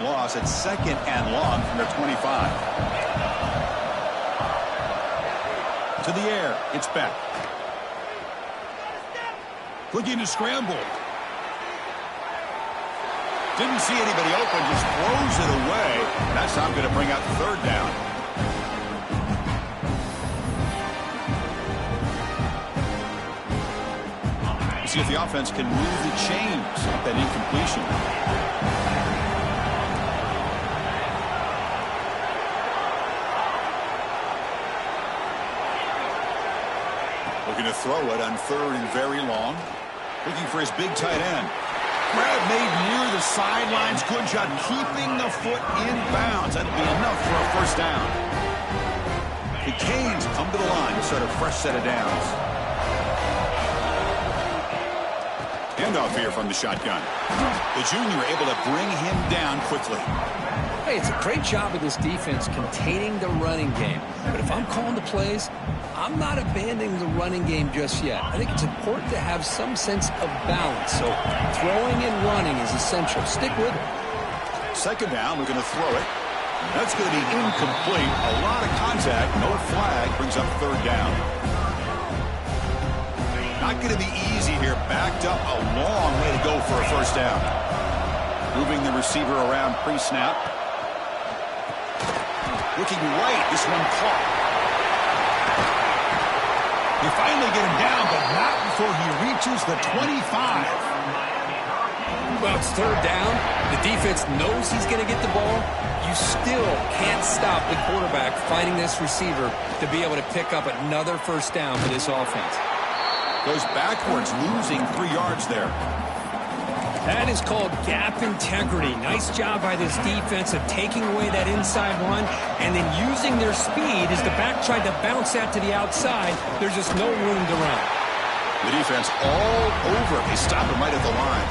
loss. It's 2nd and long from their 25. To the air. It's back. Looking to scramble. Didn't see anybody open, just throws it away. That's not going to bring out 3rd down. See if the offense can move the chains off that incompletion. Looking to throw it on 3rd and very long. Looking for his big tight end. Grab made near the sidelines. Good job keeping the foot in bounds. That'll be enough for a 1st down. The Canes come to the line to start a fresh set of downs. Handoff here from the shotgun. The junior able to bring him down quickly. Hey, it's a great job of this defense containing the running game. But if I'm calling the plays, I'm not abandoning the running game just yet. I think it's important to have some sense of balance. So throwing and running is essential. Stick with it. 2nd down, we're going to throw it. That's going to be incomplete. A lot of contact. No flag. Brings up 3rd down. Not going to be easy here. Backed up a long way to go for a 1st down. Moving the receiver around pre-snap. Looking right. This one caught. They finally get him down, but not before he reaches the 25. Well, it's 3rd down. The defense knows he's going to get the ball. You still can't stop the quarterback fighting this receiver to be able to pick up another 1st down for this offense. Goes backwards, losing 3 yards there. That is called gap integrity. Nice job by this defense of taking away that inside one and then using their speed as the back tried to bounce that to the outside. There's just no room to run. The defense all over. They stop him right at the line.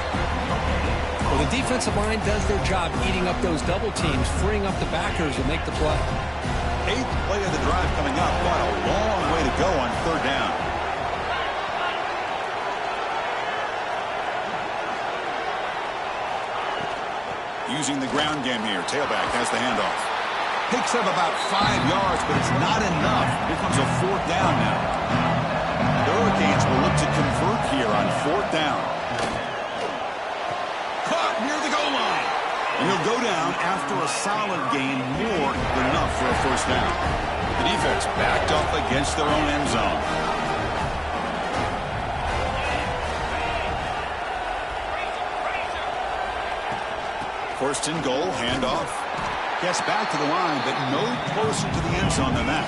Well, the defensive line does their job eating up those double teams, freeing up the backers to make the play. 8th play of the drive coming up, but a long way to go on 3rd down. Using the ground game here. Tailback has the handoff. Picks up about 5 yards, but it's not enough. Here comes a 4th down now. The Hurricanes will look to convert here on 4th down. Caught near the goal line. And he'll go down after a solid gain, more than enough for a 1st down. The defense backed up against their own end zone. First and goal, handoff. Gets back to the line, but no closer to the end zone than that.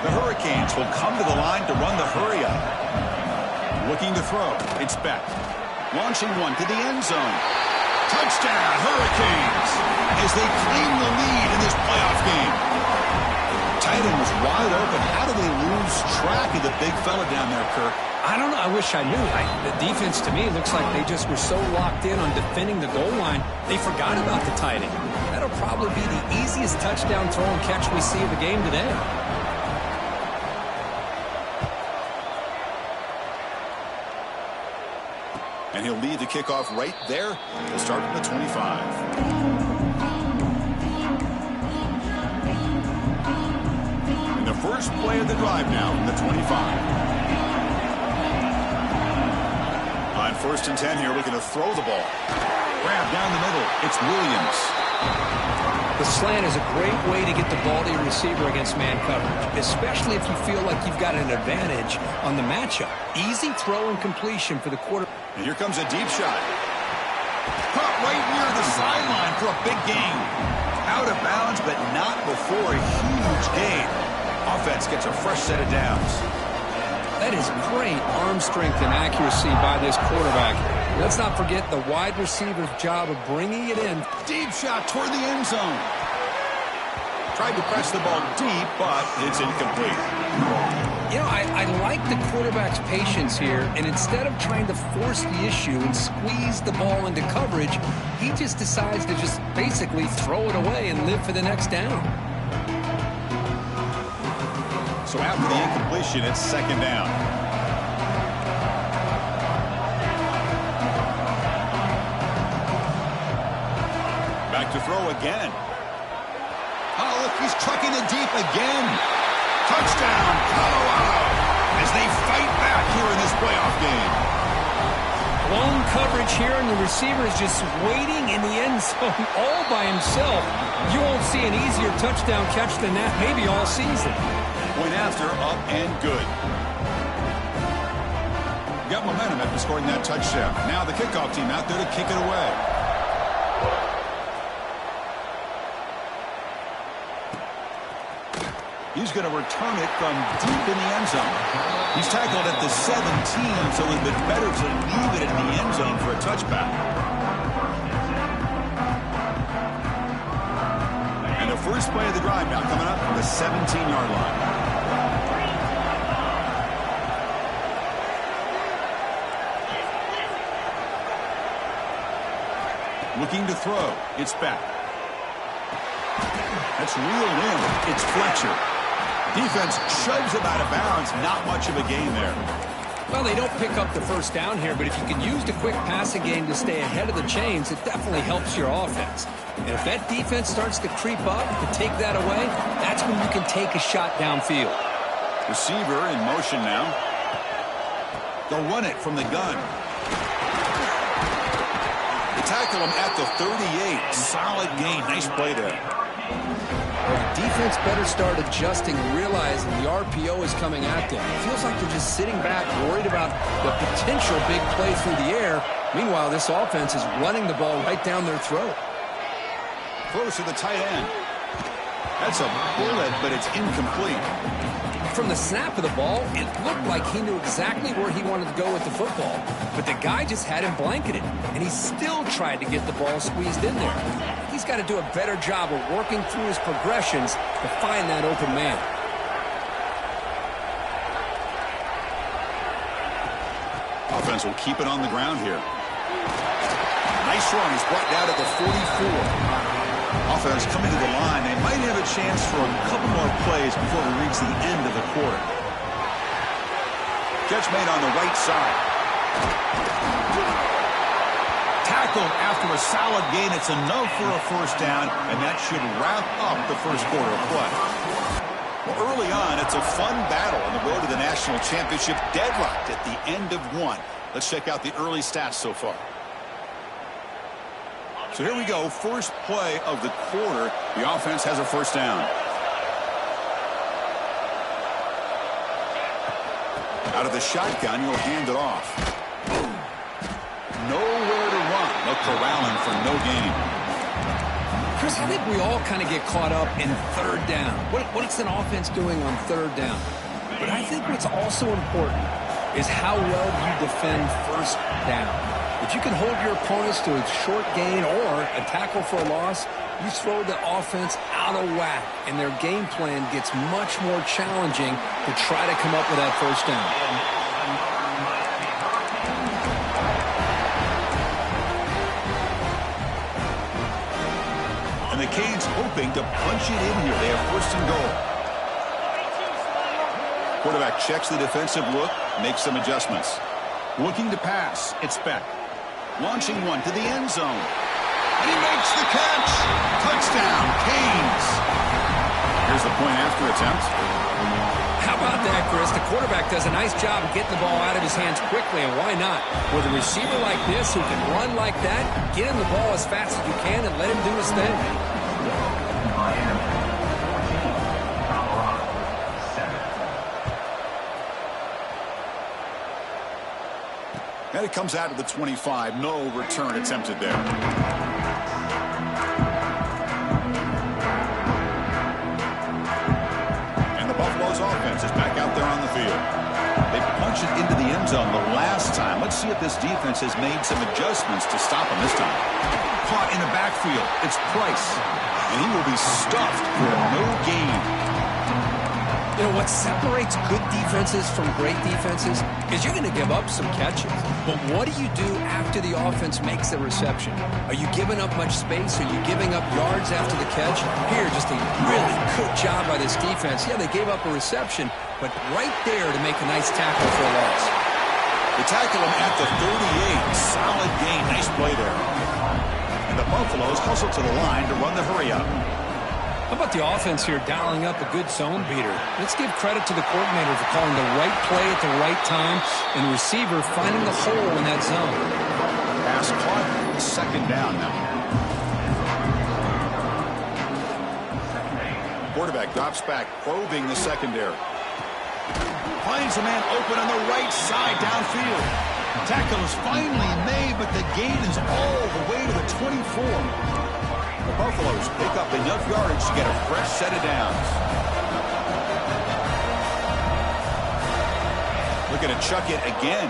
The Hurricanes will come to the line to run the hurry up. Looking to throw. It's Beck. Launching one to the end zone. Touchdown, Hurricanes, as they claim the lead in this playoff game. Tight end was wide open. How do they lose track of the big fella down there, Kirk? I don't know. I wish I knew. The defense, to me, looks like they just were so locked in on defending the goal line, they forgot about the tight end. That'll probably be the easiest touchdown throw and catch we see of the game today. And he'll lead the kickoff right there. He'll start from the 25. And the first play of the drive now from the 25. On 1st and 10 here, looking to throw the ball. Grab down the middle. It's Williams. The slant is a great way to get the ball to your receiver against man coverage, especially if you feel like you've got an advantage on the matchup. Easy throw and completion for the quarterback. And here comes a deep shot. Caught right near the sideline for a big gain. Out of bounds, but not before a huge gain. Offense gets a fresh set of downs. That is great arm strength and accuracy by this quarterback. Let's not forget the wide receiver's job of bringing it in. Deep shot toward the end zone. Tried to press the ball deep, but it's incomplete. You know, I like the quarterback's patience here, and instead of trying to force the issue and squeeze the ball into coverage, he just decides to just basically throw it away and live for the next down. So after the incompletion, it's 2nd down. Back to throw again. Oh, look, he's trucking it deep again. Touchdown, Colorado, as they fight back here in this playoff game. Blown coverage here, and the receiver is just waiting in the end zone all by himself. You won't see an easier touchdown catch than that maybe all season. Point after, up and good. Got momentum after scoring that touchdown. Now the kickoff team out there to kick it away. He's going to return it from deep in the end zone. He's tackled at the 17, so it's been better to leave it in the end zone for a touchback. And the first play of the drive now coming up from the 17-yard line. Looking to throw. It's back. That's reeled in. It's Fletcher. Defense shoves him out of bounds. Not much of a gain there. Well, they don't pick up the first down here, but if you can use the quick passing game to stay ahead of the chains, it definitely helps your offense. And if that defense starts to creep up to take that away, that's when you can take a shot downfield. Receiver in motion now. They'll run it from the gun. They tackle him at the 38. Solid gain. Nice play there. The defense better start adjusting and realizing the RPO is coming at them. It feels like they're just sitting back, worried about the potential big play through the air. Meanwhile, this offense is running the ball right down their throat. Throws to the tight end. That's a bullet, but it's incomplete. From the snap of the ball, it looked like he knew exactly where he wanted to go with the football. But the guy just had him blanketed, and he still tried to get the ball squeezed in there. He's got to do a better job of working through his progressions to find that open man. Offense will keep it on the ground here. Nice run. He's brought down to the 44. Offense coming to the line. They might have a chance for a couple more plays before we reach the end of the quarter. Catch made on the right side. Tackled after a solid gain. It's enough for a first down, and that should wrap up the first quarter of play. Well, early on, it's a fun battle on the road to the national championship, deadlocked at the end of one. Let's check out the early stats so far. So here we go, first play of the quarter. The offense has a first down. Out of the shotgun, he'll hand it off. Nowhere to run. They'll corral him for no gain. Chris, I think we all kind of get caught up in third down. What's an offense doing on third down? But I think what's also important is how well you defend first down. If you can hold your opponents to a short gain or a tackle for a loss, you throw the offense out of whack, and their game plan gets much more challenging to try to come up with that first down. And the Canes hoping to punch it in here. They have first and goal. Quarterback checks the defensive look, makes some adjustments. Looking to pass. It's Beck. Launching one to the end zone. And he makes the catch. Touchdown, Canes. Here's the point after attempt. How about that, Chris? The quarterback does a nice job of getting the ball out of his hands quickly, and why not? With a receiver like this who can run like that, get him the ball as fast as you can and let him do his thing. And it comes out of the 25. No return attempted there. And the Buffalo's offense is back out there on the field. They punched it into the end zone the last time. Let's see if this defense has made some adjustments to stop him this time. Caught in the backfield. It's Price. And he will be stuffed for no gain. You know, what separates good defenses from great defenses is you're going to give up some catches. But what do you do after the offense makes the reception? Are you giving up much space? Are you giving up yards after the catch? Here, just a really good job by this defense. Yeah, they gave up a reception, but right there to make a nice tackle for a loss. They tackle him at the 38. Solid gain. Nice play there. And And the Buffaloes hustle to the line to run the hurry up. How about the offense here dialing up a good zone beater? Let's give credit to the coordinator for calling the right play at the right time and the receiver finding the hole in that zone. Pass caught. Second down now. Quarterback drops back, probing the secondary. Finds a man open on the right side downfield. Tackle is finally made, but the gain is all the way to the 24. The Buffaloes pick up enough yardage to get a fresh set of downs. Looking to chuck it again.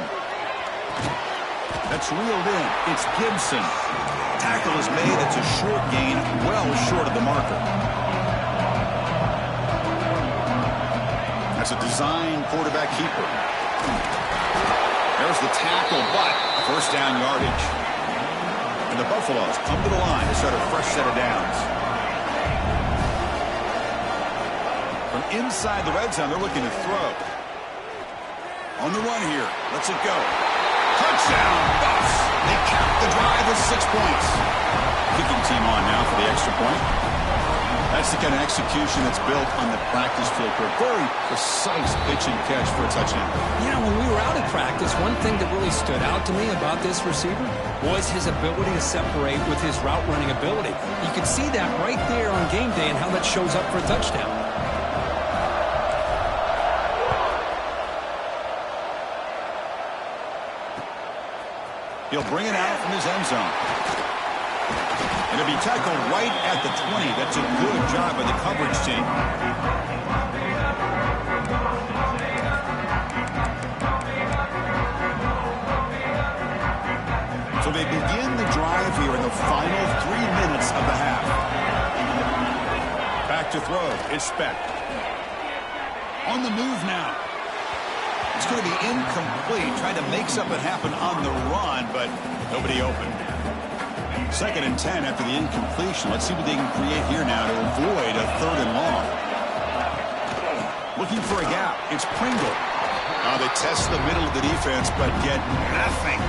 That's reeled in. It's Gibson. Tackle is made. It's a short gain, well short of the marker. That's a design quarterback keeper. There's the tackle, but first down yardage. And the Buffaloes come to the line to start a fresh set of downs. From inside the red zone, they're looking to throw. On the run here. Lets it go. Touchdown, Buffs! They cap the drive with 6 points. Kicking team on now for the extra point. That's the kind of execution that's built on the practice field for a very precise pitch and catch for a touchdown. Yeah, when we were out at practice, one thing that really stood out to me about this receiver was his ability to separate with his route running ability. You can see that right there on game day and how that shows up for a touchdown. He'll bring it out from his end zone. And it'll be tackled right at the 20. That's a good job by the coverage team. So they begin the drive here in the final 3 minutes of the half. Back to throw. It's Speck. On the move now. It's going to be incomplete. Trying to make something happen on the run, but nobody open. 2nd and 10 after the incompletion. Let's see what they can create here now to avoid a 3rd and long. Looking for a gap. It's Pringle. They test the middle of the defense, but get nothing.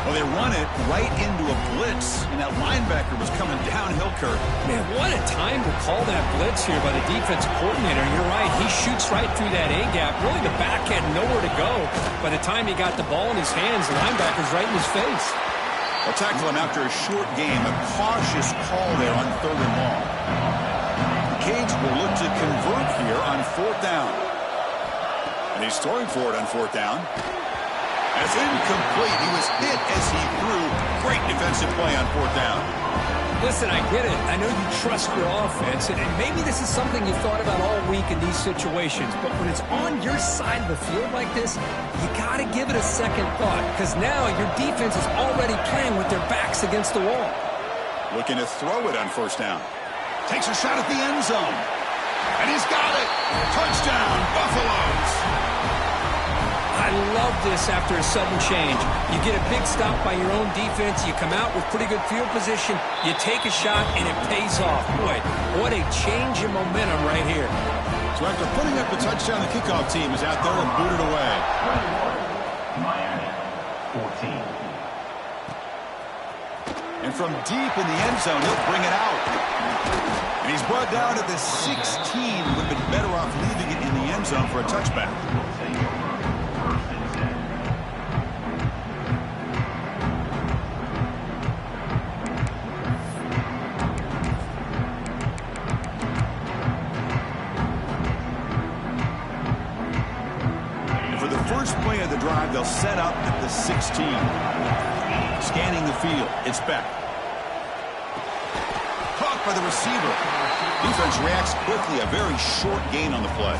Well, they run it right into a blitz, and that linebacker was coming downhill curve. Man, what a time to call that blitz here by the defensive coordinator. You're right. He shoots right through that A-gap. Really, the back had nowhere to go. By the time he got the ball in his hands, the linebacker's right in his face. They'll tackle him after a short game. A cautious call there on 3rd and long. The Canes will look to convert here on 4th down. And he's throwing for it on 4th down. That's incomplete. He was hit as he threw. Great defensive play on 4th down. Listen, I get it. I know you trust your offense, and maybe this is something you thought about all week in these situations, but when it's on your side of the field like this, you got to give it a second thought, because now your defense is already playing with their backs against the wall. Looking to throw it on 1st down. Takes a shot at the end zone. And he's got it. Touchdown, Buffaloes. I love this after a sudden change. You get a big stop by your own defense. You come out with pretty good field position. You take a shot, and it pays off. Boy, what a change in momentum right here. So after putting up the touchdown, the kickoff team is out there and booted away. Miami, 14. And from deep in the end zone, he'll bring it out. And he's brought down to the 16. Would have been better off leaving it in the end zone for a touchback. First play of the drive, they'll set up at the 16. Scanning the field, it's Beck. Caught by the receiver. Defense reacts quickly, a very short gain on the play.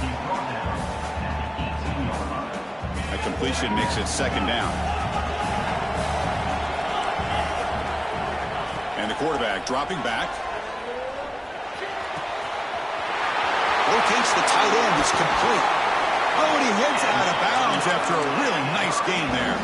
That completion makes it 2nd down. And the quarterback dropping back. Rotates the tight end, it's complete. Oh, and he heads out of bounds after a really nice game there.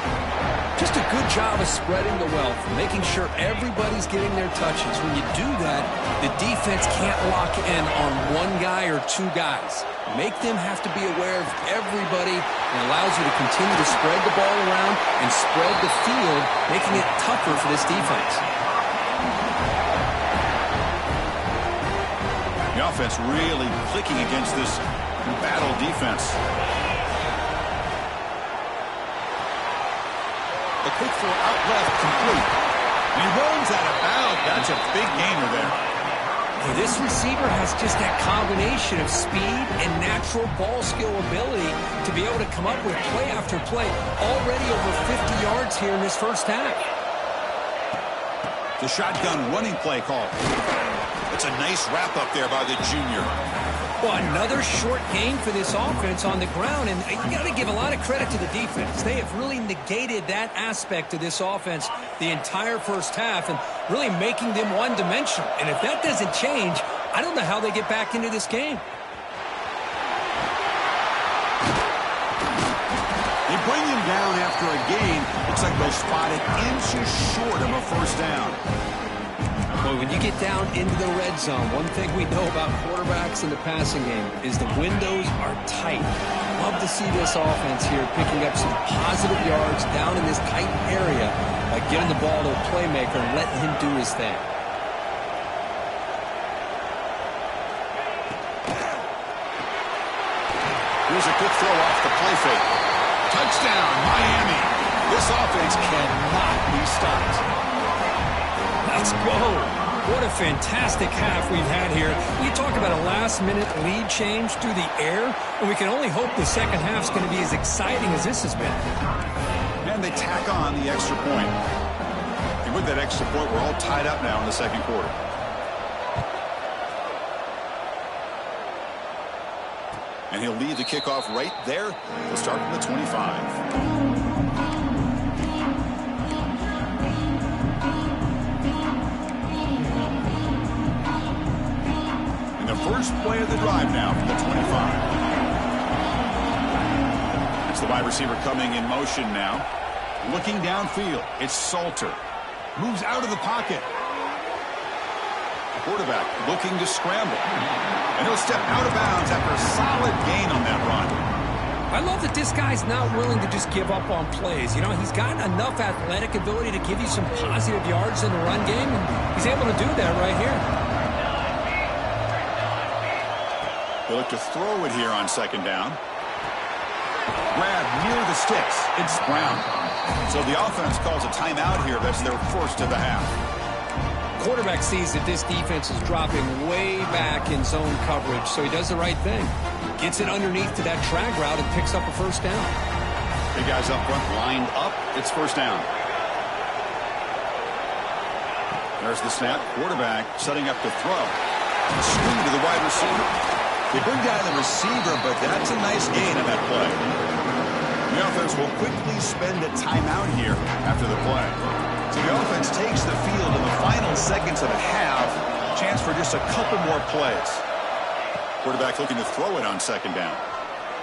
Just a good job of spreading the wealth, making sure everybody's getting their touches. When you do that, the defense can't lock in on one guy or 2 guys. Make them have to be aware of everybody, and allows you to continue to spread the ball around and spread the field, making it tougher for this defense. The offense really clicking against this battle defense. The quick throw out left, complete. And he runs out of bounds. That's a big gainer there. This receiver has just that combination of speed and natural ball skill ability to be able to come up with play after play. Already over 50 yards here in this first half. The shotgun running play call. It's a nice wrap up there by the junior. Well, another short game for this offense on the ground, and you got to give a lot of credit to the defense. They have really negated that aspect of this offense the entire first half and really making them one-dimensional. And if that doesn't change, I don't know how they get back into this game. They bring him down after a gain. Looks like they'll spot it inches short of a first down. Boy, when you get down into the red zone, one thing we know about quarterbacks in the passing game is the windows are tight. Love to see this offense here picking up some positive yards down in this tight area by getting the ball to a playmaker and letting him do his thing. Here's a quick throw off the play fake. Touchdown, Miami. This offense cannot be stopped. Let's go. What a fantastic half we've had here. We talk about a last-minute lead change through the air, and we can only hope the second half's going to be as exciting as this has been. And they tack on the extra point. And with that extra point, we're all tied up now in the second quarter. And he'll lead the kickoff right there. He'll start from the 25. First play of the drive now from the 25. It's the wide receiver coming in motion now. Looking downfield. It's Salter. Moves out of the pocket. Quarterback looking to scramble. And he'll step out of bounds after a solid gain on that run. I love that this guy's not willing to just give up on plays. You know, he's got enough athletic ability to give you some positive yards in the run game, and he's able to do that right here. They look to throw it here on second down. Grab near the sticks. It's Brown. So the offense calls a timeout here. That's their first of the half. Quarterback sees that this defense is dropping way back in zone coverage, so he does the right thing. Gets it underneath to that drag route and picks up a first down. Big guys up front lined up. It's first down. There's the snap. Quarterback setting up to throw. Screen to the wide receiver. They bring down the receiver, but that's a nice gain on that play. The offense will quickly spend a timeout here after the play. So the offense takes the field in the final seconds of the half. Chance for just a couple more plays. Quarterback looking to throw it on second down.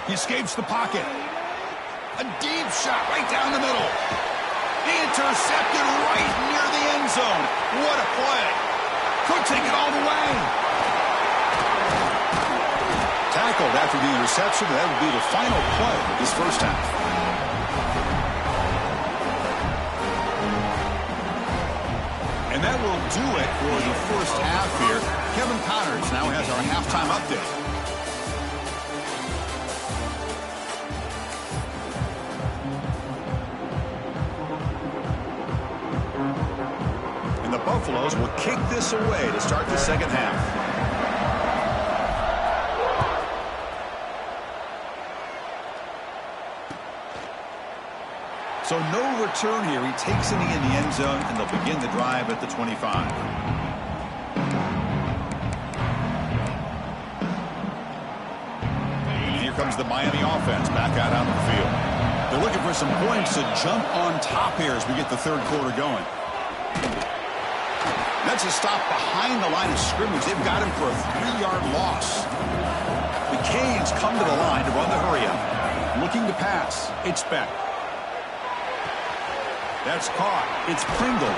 He escapes the pocket. A deep shot right down the middle. Intercepted right near the end zone. What a play. Could take it all the way. Tackled after the interception. That would be the final play of this first half. And that will do it for the first half here. Kevin Connors now has our halftime update. And the Buffaloes will kick this away to start the second half. So no return here. He takes it in the end zone, and they'll begin the drive at the 25. And here comes the Miami offense back out on the field. They're looking for some points to jump on top here as we get the third quarter going. That's a stop behind the line of scrimmage. They've got him for a 3-yard loss. The Canes come to the line to run the hurry-up. Looking to pass. It's Beck. That's caught. It's Pringle.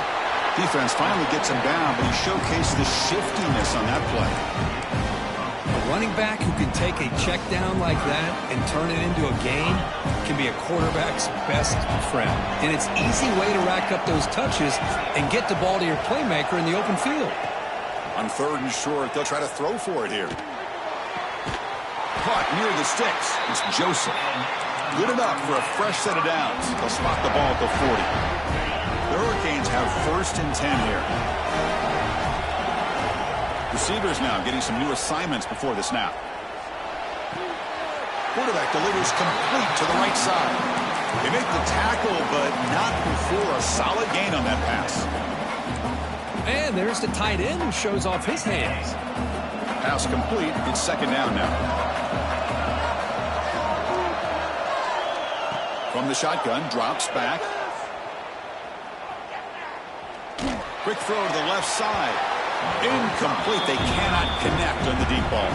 Defense finally gets him down, but he showcased the shiftiness on that play. A running back who can take a check down like that and turn it into a gain can be a quarterback's best friend. And it's an easy way to rack up those touches and get the ball to your playmaker in the open field. On 3rd and short, they'll try to throw for it here. Caught near the sticks. It's Joseph. Good enough for a fresh set of downs. They'll spot the ball at the 40. The Hurricanes have 1st and 10 here. Receivers now getting some new assignments before the snap. Quarterback delivers complete to the right side. They make the tackle, but not before a solid gain on that pass. And there's the tight end who shows off his hands. Pass complete. It's 2nd down now. From the shotgun, drops back. Quick throw to the left side. Incomplete. They cannot connect on the deep ball.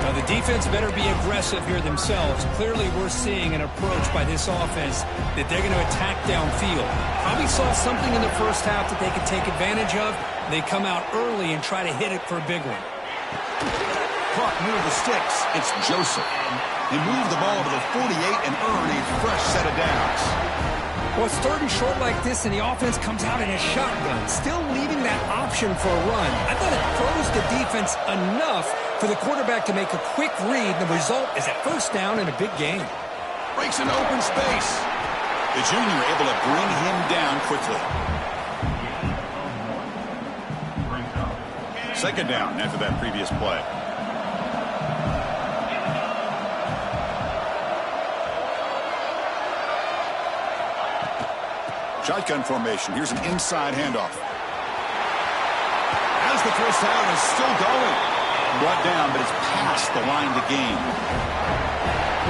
Now the defense better be aggressive here themselves. Clearly we're seeing an approach by this offense that they're going to attack downfield. Probably saw something in the first half that they could take advantage of. They come out early and try to hit it for a big one. Caught near the sticks. It's Joseph. They move the ball to the 48 and earn a fresh set of downs. Well, it's 3rd and short like this, and the offense comes out in a shotgun, still leaving that option for a run. I thought it throws the defense enough for the quarterback to make a quick read. The result is a 1st down in a big game. Breaks an open space. The junior able to bring him down quickly. 2nd down after that previous play. Shotgun formation. Here's an inside handoff. As the 1st down is still going. Brought down, but it's past the line to gain.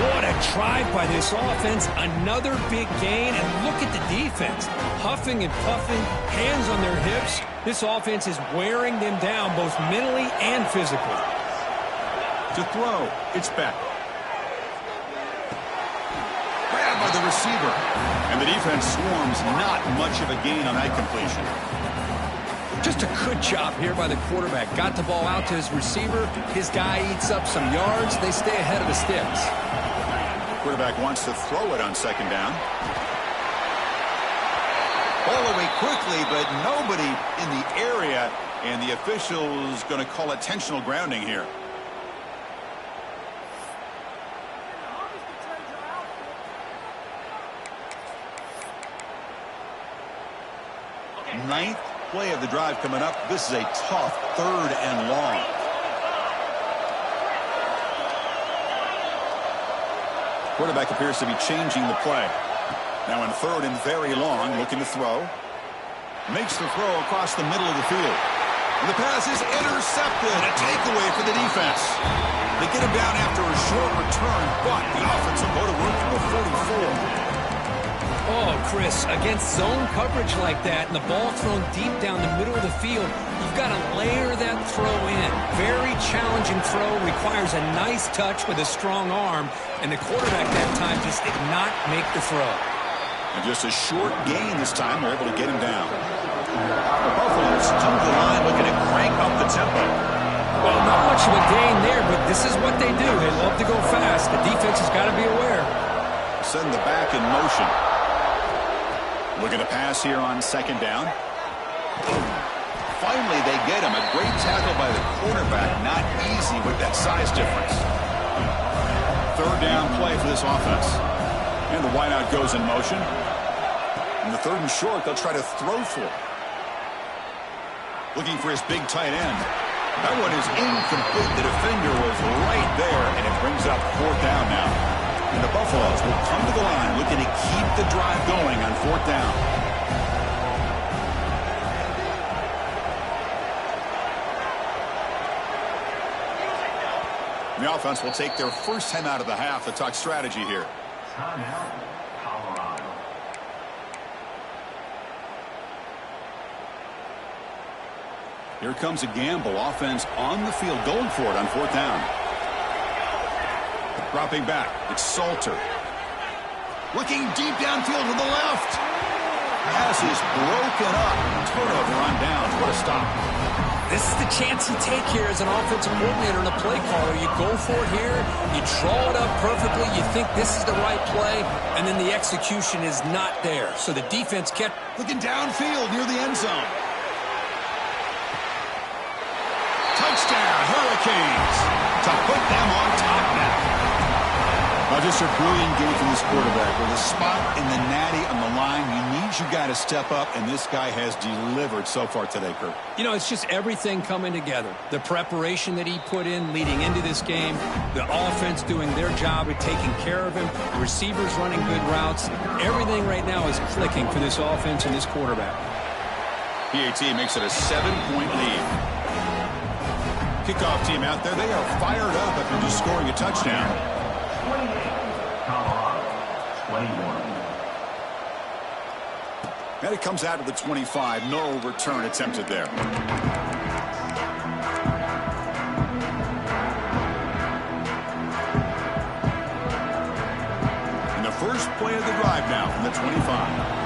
What a drive by this offense. Another big gain, and look at the defense. Huffing and puffing, hands on their hips. This offense is wearing them down both mentally and physically. To throw, it's Beck. Grabbed by the receiver. And the defense swarms, not much of a gain on that completion. Just a good job here by the quarterback. Got the ball out to his receiver. His guy eats up some yards. They stay ahead of the sticks. Quarterback wants to throw it on 2nd down. Ball away quickly, but nobody in the area, and the official's going to call intentional grounding here. Ninth play of the drive coming up. This is a tough 3rd and long. Quarterback appears to be changing the play. Now in 3rd and very long, looking to throw. Makes the throw across the middle of the field. And the pass is intercepted. A takeaway for the defense. They get him down after a short return, but the offense will go to work from the 44. Oh, Chris, against zone coverage like that and the ball thrown deep down the middle of the field, you've got to layer that throw in. Very challenging throw, requires a nice touch with a strong arm, and the quarterback that time just did not make the throw. And just a short gain this time, they're able to get him down. The Buffaloes come to the line looking to crank up the tempo. Well, not much of a gain there, but this is what they do. They love to go fast. The defense has got to be aware. Send the back in motion. Looking to pass here on 2nd down. Finally, they get him. A great tackle by the quarterback. Not easy with that size difference. 3rd down play for this offense. And the wideout goes in motion. In the 3rd and short, they'll try to throw for it. Looking for his big tight end. That one is incomplete. The defender was right there, and it brings up 4th down now. And the Buffaloes will come to the line looking to keep the drive going on 4th down. The offense will take their first time out of the half to talk strategy here. Timeout, Colorado. Here comes a gamble. Offense on the field going for it on 4th down. Dropping back. It's Salter. Looking deep downfield to the left. Pass is broken up. Turnover on downs. What a stop. This is the chance you take here as an offensive coordinator and a play caller. You go for it here. You draw it up perfectly. You think this is the right play, and then the execution is not there. So the defense kept looking downfield near the end zone. Touchdown, Hurricanes, to put them on top now. Just a brilliant game from this quarterback. With a spot in the natty on the line, you got to step up, and this guy has delivered so far today, Kurt. You know, it's just everything coming together. The preparation that he put in leading into this game, the offense doing their job at taking care of him, the receivers running good routes. Everything right now is clicking for this offense and this quarterback. PAT makes it a 7-point lead. Kickoff team out there, they are fired up after just scoring a touchdown. 28, Colorado, 21. And it comes out to the 25. No return attempted there. And the first play of the drive now from the 25.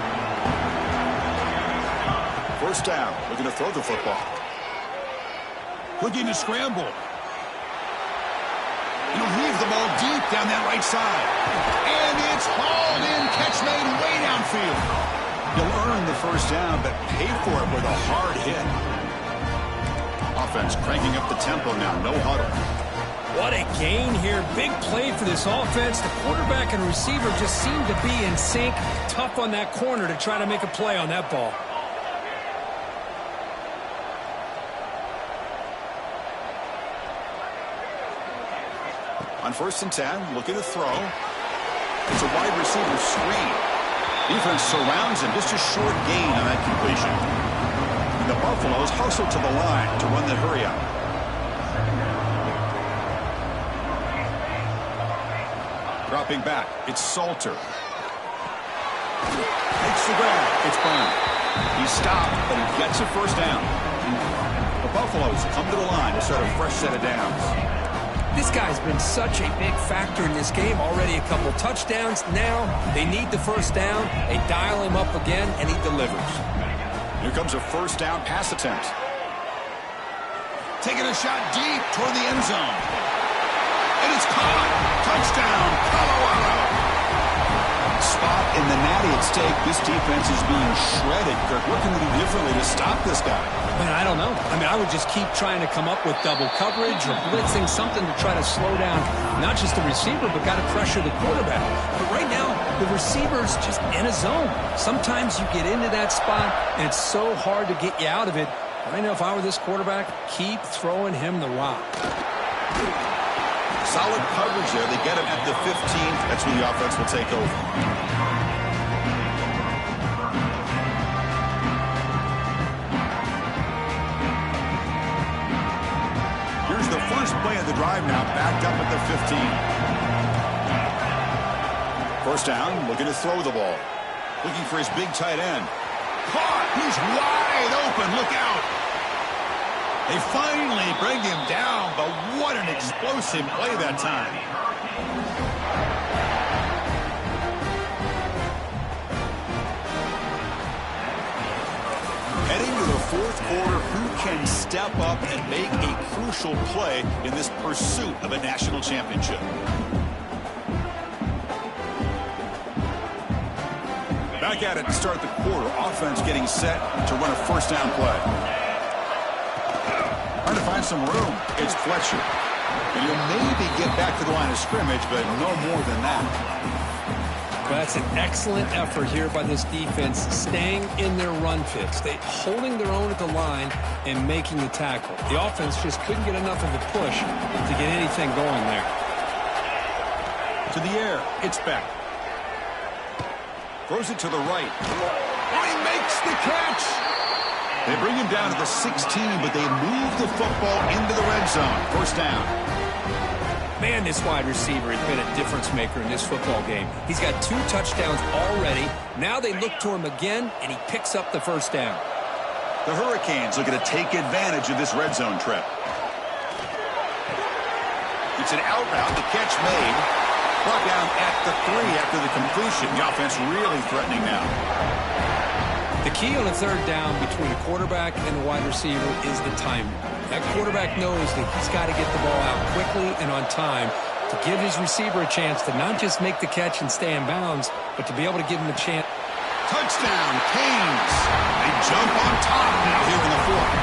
First down, looking to throw the football. Looking to scramble. He'll heave the ball deep down that right side. And it's hauled in. Catch made way downfield. He'll earn the first down, but pay for it with a hard hit. Offense cranking up the tempo now. No huddle. What a gain here. Big play for this offense. The quarterback and receiver just seem to be in sync. Tough on that corner to try to make a play on that ball. On 1st and 10, looking to throw. It's a wide receiver screen. Defense surrounds him. Just a short gain on that completion. And the Buffaloes hustle to the line to run the hurry up. Dropping back, it's Salter. Takes the grab. It's Byrne. He's stopped, but he gets a first down. The Buffaloes come to the line to start a fresh set of downs. This guy's been such a big factor in this game. Already a couple touchdowns. Now they need the first down. They dial him up again, and he delivers. Here comes a first down pass attempt. Taking a shot deep toward the end zone. And it's caught. Touchdown, Colorado. Spot in the natty at stake. This defense is being shredded. Kirk, what can we do differently to stop this guy? Man, I don't know. I mean, I would just keep trying to come up with double coverage or blitzing, something to try to slow down not just the receiver, but got to pressure the quarterback. But right now, the receiver's just in a zone. Sometimes you get into that spot, and it's so hard to get you out of it. I know if I were this quarterback, keep throwing him the rock. Solid coverage there. They get him at the 15. That's when the offense will take over. Play of the drive now, backed up at the 15. First down, looking to throw the ball. Looking for his big tight end. Caught! He's wide open. Look out! They finally bring him down, but what an explosive play that time. Heading to the fourth quarter, who can step up and make a crucial play in this pursuit of a national championship? Back at it to start the quarter. Offense getting set to run a first down play. Trying to find some room. It's Fletcher. And he'll maybe get back to the line of scrimmage, but no more than that. Well, that's an excellent effort here by this defense, staying in their run fits. They holding their own at the line and making the tackle. The offense just couldn't get enough of a push to get anything going there. To the air, it's back. Throws it to the right. And he makes the catch. They bring him down to the 16, but they move the football into the red zone. First down. Man, this wide receiver has been a difference maker in this football game. He's got 2 touchdowns already. Now they look to him again, and he picks up the first down. The Hurricanes looking to take advantage of this red zone trip. It's an out route, the catch made. Brought down at the 3 after the completion. The offense really threatening now. The key on a third down between a quarterback and a wide receiver is the timing. That quarterback knows that he's got to get the ball out quickly and on time to give his receiver a chance to not just make the catch and stay in bounds, but to be able to give him a chance. Touchdown, Canes. They jump on top now here in the fourth.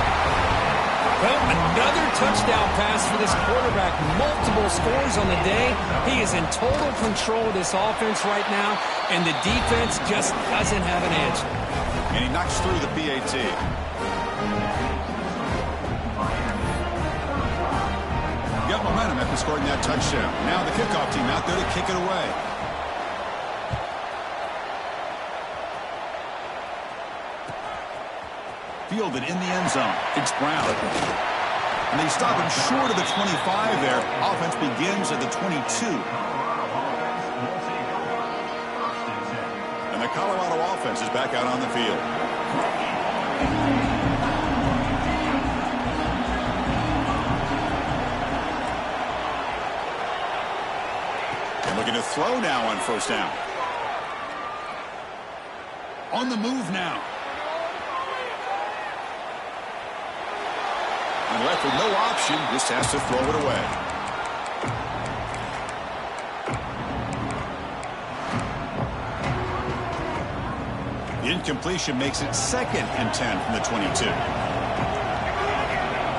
Well, another touchdown pass for this quarterback. Multiple scores on the day. He is in total control of this offense right now, and the defense just doesn't have an answer. And he knocks through the PAT. Got momentum after scoring that touchdown. Now the kickoff team out there to kick it away. Fielded in the end zone. It's Brown. And they stop him short of the 25 there. Offense begins at the 22. And the Colorado offense is back out on the field. And looking to throw now on first down. On the move now. And left with no option, just has to throw it away. The incompletion makes it 2nd and 10 from the 22.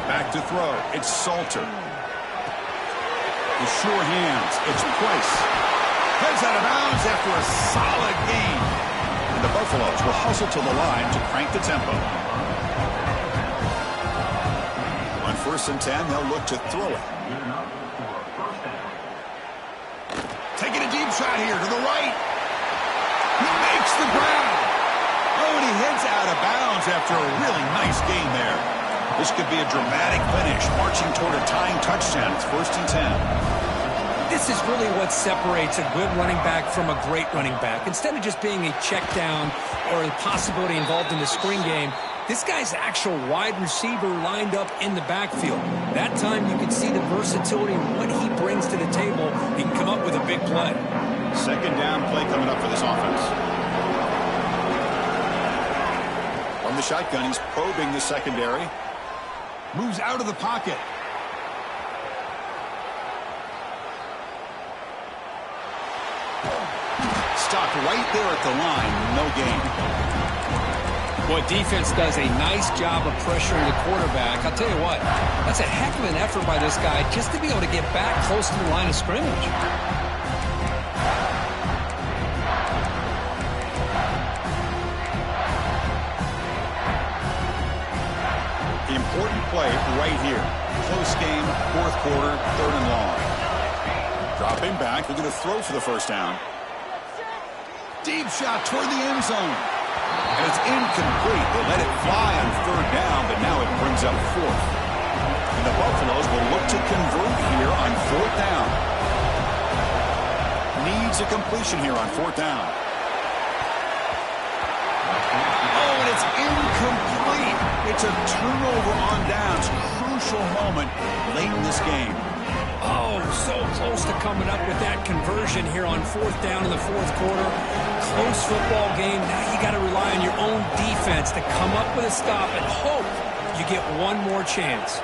Back to throw. It's Salter. The sure hands. It's Price. Heads out of bounds after a solid gain. And the Buffaloes will hustle to the line to crank the tempo. On 1st and 10, they'll look to throw it. Taking a deep shot here to the right. He makes the ground. Oh, and he heads out of bounds after a really nice gain there. This could be a dramatic finish, marching toward a tying touchdown. It's 1st and 10. This is really what separates a good running back from a great running back. Instead of just being a check down or a possibility involved in the screen game, this guy's actual wide receiver lined up in the backfield. That time you can see the versatility and what he brings to the table. He can come up with a big play. 2nd down play coming up for this offense. From the shotgun, he's probing the secondary. Moves out of the pocket. Stopped right there at the line. No gain. Boy, defense does a nice job of pressuring the quarterback. I'll tell you what, that's a heck of an effort by this guy just to be able to get back close to the line of scrimmage. The important play right here. Close game, 4th quarter, 3rd and long. Dropping back, looking to throw for the first down. Deep shot toward the end zone. And it's incomplete. They let it fly on 3rd down, but now it brings up 4th. And the Buffaloes will look to convert here on 4th down. Needs a completion here on 4th down. Oh, and it's incomplete. It's a turnover on downs. Crucial moment late in this game. Oh, so close to coming up with that conversion here on 4th down in the 4th quarter. Close football game. Now you got to rely on your own defense to come up with a stop and hope you get one more chance.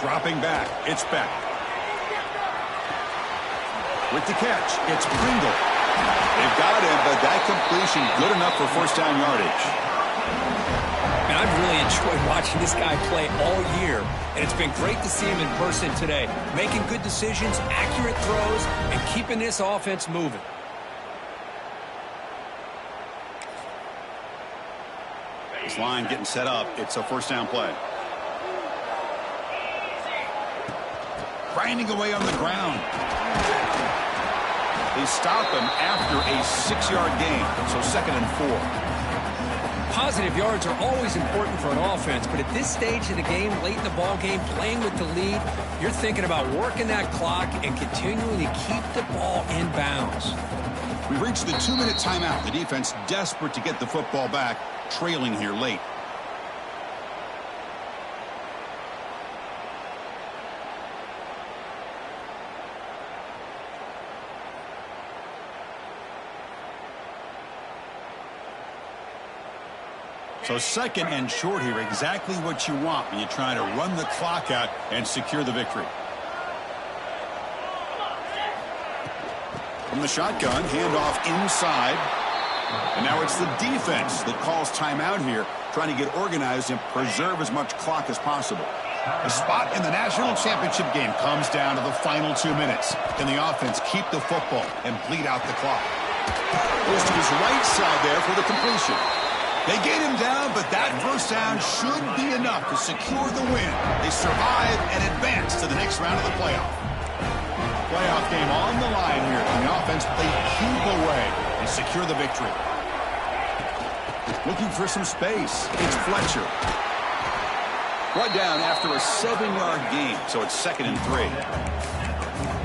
Dropping back. It's Beck. With the catch, it's Pringle. They've got him, but that completion good enough for 1st down yardage. And I've really enjoyed watching this guy play all year, and it's been great to see him in person today, making good decisions, accurate throws, and keeping this offense moving. This line getting set up. It's a 1st down play. Grinding away on the ground. They stop him after a 6-yard gain, so 2nd and 4. Positive yards are always important for an offense, but at this stage of the game, late in the ball game, playing with the lead, you're thinking about working that clock and continuing to keep the ball in bounds. We reached the 2-minute timeout. The defense desperate to get the football back, trailing here late. So 2nd and short here, exactly what you want when you try to run the clock out and secure the victory. From the shotgun, handoff inside. And now it's the defense that calls timeout here trying to get organized and preserve as much clock as possible. The spot in the national championship game comes down to the final 2 minutes. Can the offense keep the football and bleed out the clock? Goes to his right side there for the completion. They get him down, but that first down should be enough to secure the win. They survive and advance to the next round of the playoff. Playoff game on the line here. Can the offense play keep away and secure the victory? Looking for some space. It's Fletcher. Brought down after a 7-yard gain, so it's 2nd and 3.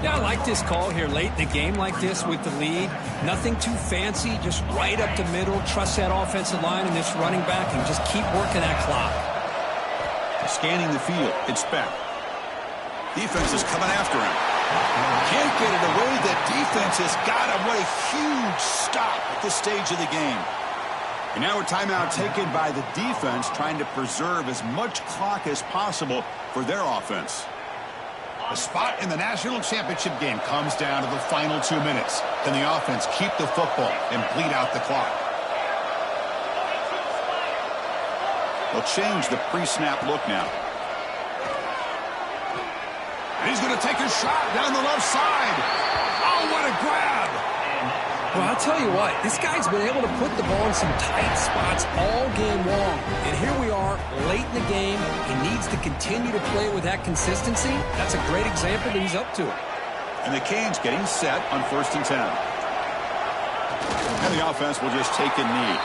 Yeah, I like this call here late in the game like this with the lead. Nothing too fancy, just right up the middle. Trust that offensive line and this running back and just keep working that clock. Scanning the field, it's Beck. Defense is coming after him. Can't get it away. The defense has got him. What a huge stop at this stage of the game. And now a timeout taken by the defense, trying to preserve as much clock as possible for their offense. The spot in the national championship game comes down to the final 2 minutes. Can the offense keep the football and bleed out the clock? They'll change the pre-snap look now. And he's going to take a shot down the left side. Oh, what a grab! Well, I'll tell you what, this guy's been able to put the ball in some tight spots all game long. And here we are, late in the game. He needs to continue to play with that consistency. That's a great example that he's up to it. And the Canes getting set on 1st and 10. And the offense will just take a knee.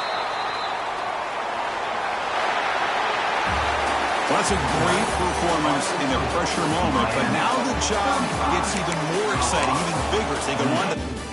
Well, that's a great performance in their pressure moment, but now the job gets even more exciting, even bigger as they go on to